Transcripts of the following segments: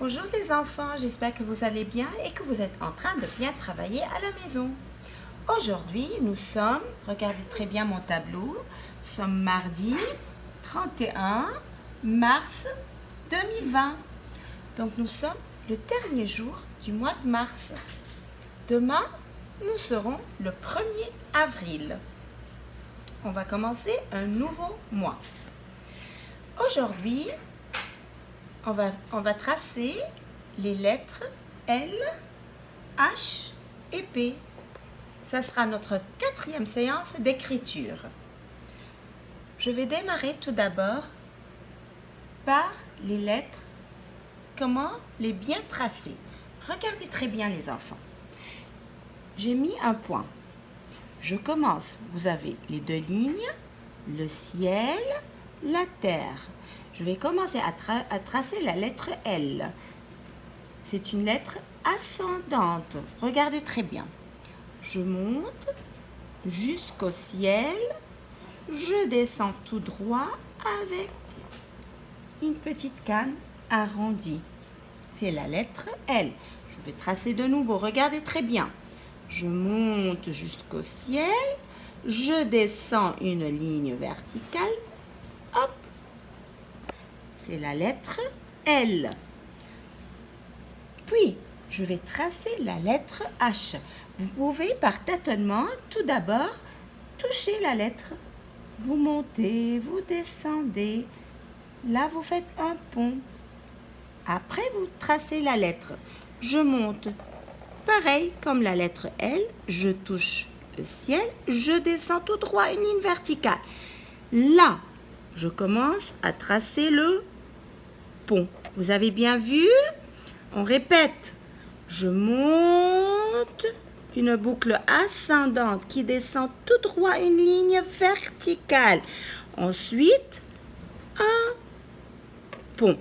Bonjour les enfants, j'espère que vous allez bien et que vous êtes en train de bien travailler à la maison. Aujourd'hui, nous sommes, regardez très bien mon tableau, nous sommes mardi 31 mars 2020. Donc nous sommes le dernier jour du mois de mars. Demain, nous serons le 1er avril. On va commencer un nouveau mois. Aujourd'hui, on va tracer les lettres L, H et P. Ça sera notre 4e séance d'écriture. Je vais démarrer tout d'abord par les lettres, comment les bien tracer. Regardez très bien les enfants. J'ai mis un point. Je commence, vous avez les deux lignes, le ciel, la terre. Je vais commencer à tracer la lettre L. C'est une lettre ascendante. Regardez très bien. Je monte jusqu'au ciel. Je descends tout droit avec une petite canne arrondie. C'est la lettre L. Je vais tracer de nouveau. Regardez très bien. Je monte jusqu'au ciel. Je descends une ligne verticale. Hop! C'est la lettre L. Puis, je vais tracer la lettre H. Vous pouvez, par tâtonnement, tout d'abord, toucher la lettre. Vous montez, vous descendez. Là, vous faites un pont. Après, vous tracez la lettre. Je monte. Pareil, comme la lettre L, je touche le ciel. Je descends tout droit, une ligne verticale. Là, je commence à tracer le pont. Vous avez bien vu? On répète. Je monte une boucle ascendante qui descend tout droit une ligne verticale. Ensuite, un pont.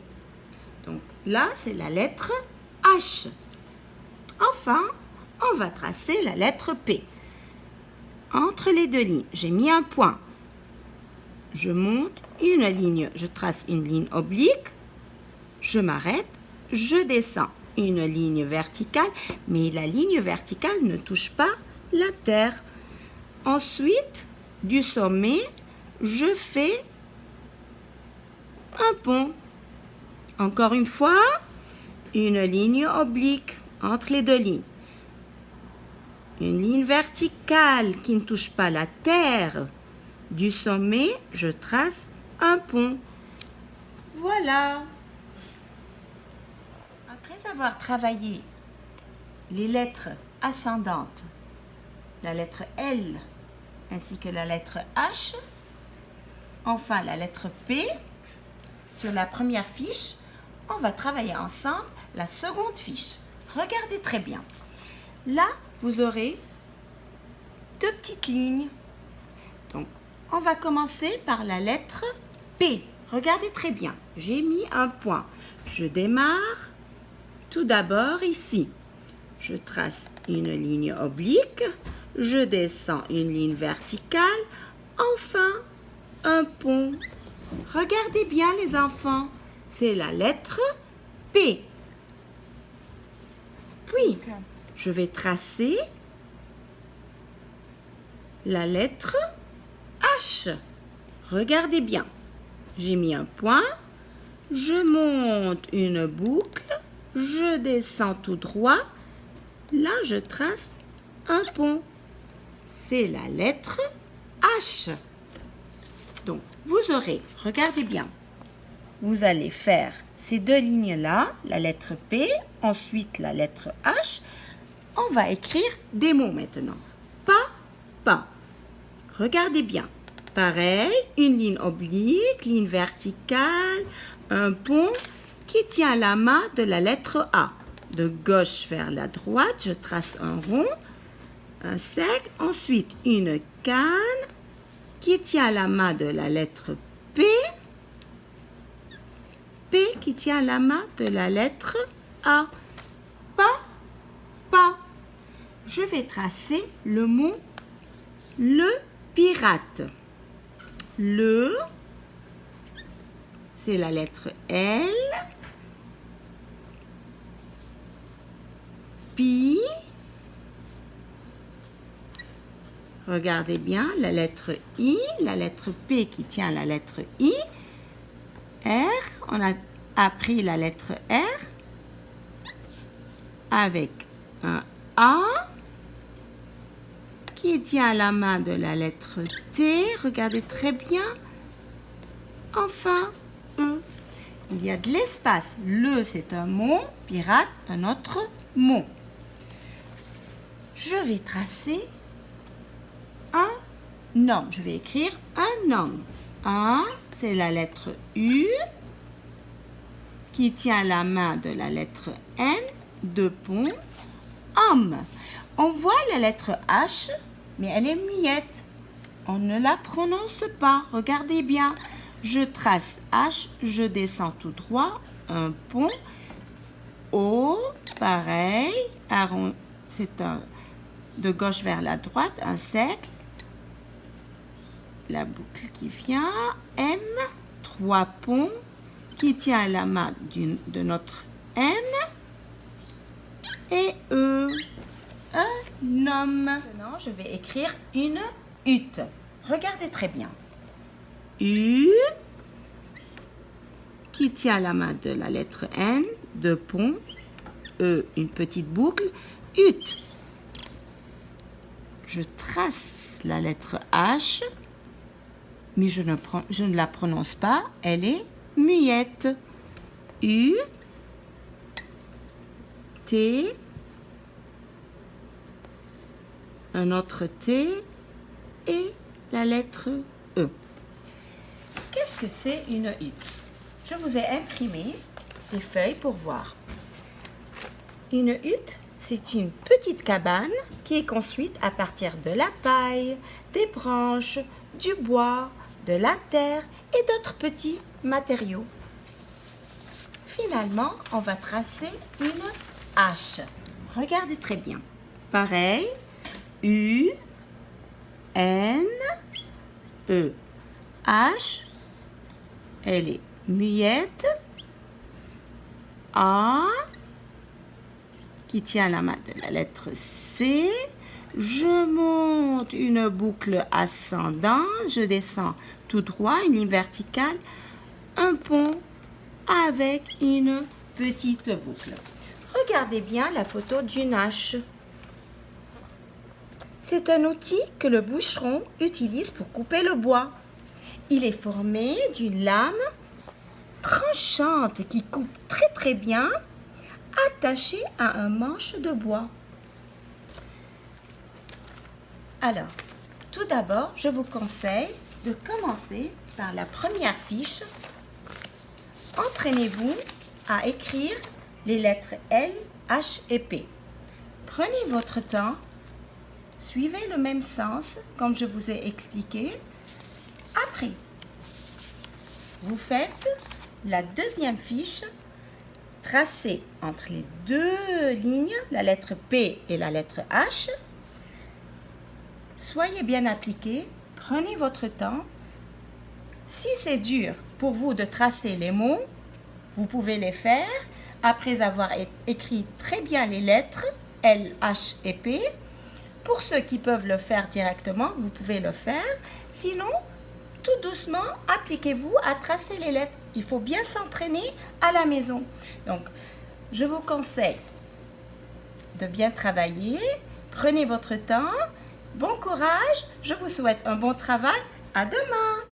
Donc là, c'est la lettre H. Enfin, on va tracer la lettre P. Entre les deux lignes, j'ai mis un point. Je monte une ligne, je trace une ligne oblique, je m'arrête, je descends une ligne verticale, mais la ligne verticale ne touche pas la terre. Ensuite, du sommet, je fais un pont. Encore une fois, une ligne oblique entre les deux lignes. Une ligne verticale qui ne touche pas la terre. Du sommet, je trace un pont. Voilà. Après avoir travaillé les lettres ascendantes, la lettre L ainsi que la lettre H, enfin la lettre P, sur la première fiche, on va travailler ensemble la seconde fiche. Regardez très bien. Là, vous aurez deux petites lignes. Donc, on va commencer par la lettre P. Regardez très bien. J'ai mis un point. Je démarre tout d'abord ici. Je trace une ligne oblique. Je descends une ligne verticale. Enfin, un pont. Regardez bien les enfants. C'est la lettre P. Puis, je vais tracer la lettre H. Regardez bien. J'ai mis un point. Je monte une boucle. Je descends tout droit. Là, je trace un pont. C'est la lettre H. Donc, vous aurez, regardez bien, vous allez faire ces deux lignes-là, la lettre P, ensuite la lettre H. On va écrire des mots maintenant. Pas, pas. Regardez bien. Pareil, une ligne oblique, ligne verticale, un pont qui tient la main de la lettre A. De gauche vers la droite, je trace un rond, un cercle, ensuite une canne qui tient la main de la lettre P. P qui tient la main de la lettre A. Pas, pas. Je vais tracer le mot le pirate. Le, c'est la lettre L. Pi. Regardez bien la lettre I, la lettre P qui tient la lettre I. R, on a appris la lettre R avec un A qui tient la main de la lettre T. Regardez très bien. Enfin, E. Il y a de l'espace. Le, c'est un mot. Pirate, un autre mot. Je vais tracer un nom. Je vais écrire un nom. Un, c'est la lettre U qui tient la main de la lettre N. Deux ponts. Homme. On voit la lettre H, mais elle est muette. On ne la prononce pas. Regardez bien. Je trace H, je descends tout droit, un pont. O, pareil, c'est de gauche vers la droite, un cercle. La boucle qui vient, M, trois ponts, qui tient la main de notre M. Et E, un homme. Maintenant, je vais écrire une hutte. Regardez très bien. U, qui tient la main de la lettre N, deux ponts, E, une petite boucle, hutte. Je trace la lettre H, mais je ne la prononce pas, elle est muette. U, T, un autre T et la lettre E. Qu'est-ce que c'est une hutte? Je vous ai imprimé des feuilles pour voir. Une hutte, c'est une petite cabane qui est construite à partir de la paille, des branches, du bois, de la terre et d'autres petits matériaux. Finalement, on va tracer une H. Regardez très bien. Pareil, U, N, E, H. Elle est muette. A, qui tient la main de la lettre C. Je monte une boucle ascendante. Je descends tout droit, une ligne verticale. Un pont avec une petite boucle. Regardez bien la photo d'une hache. C'est un outil que le bûcheron utilise pour couper le bois. Il est formé d'une lame tranchante qui coupe très bien, attachée à un manche de bois. Alors, tout d'abord, je vous conseille de commencer par la première fiche. Entraînez-vous à écrire les lettres L, H et P. Prenez votre temps, suivez le même sens comme je vous ai expliqué. Après, vous faites la deuxième fiche, tracée entre les deux lignes, la lettre P et la lettre H. Soyez bien appliqués, prenez votre temps. Si c'est dur pour vous de tracer les mots, vous pouvez les faire après avoir écrit très bien les lettres L, H et P. Pour ceux qui peuvent le faire directement, vous pouvez le faire. Sinon, tout doucement, appliquez-vous à tracer les lettres. Il faut bien s'entraîner à la maison. Donc, je vous conseille de bien travailler. Prenez votre temps. Bon courage. Je vous souhaite un bon travail. À demain.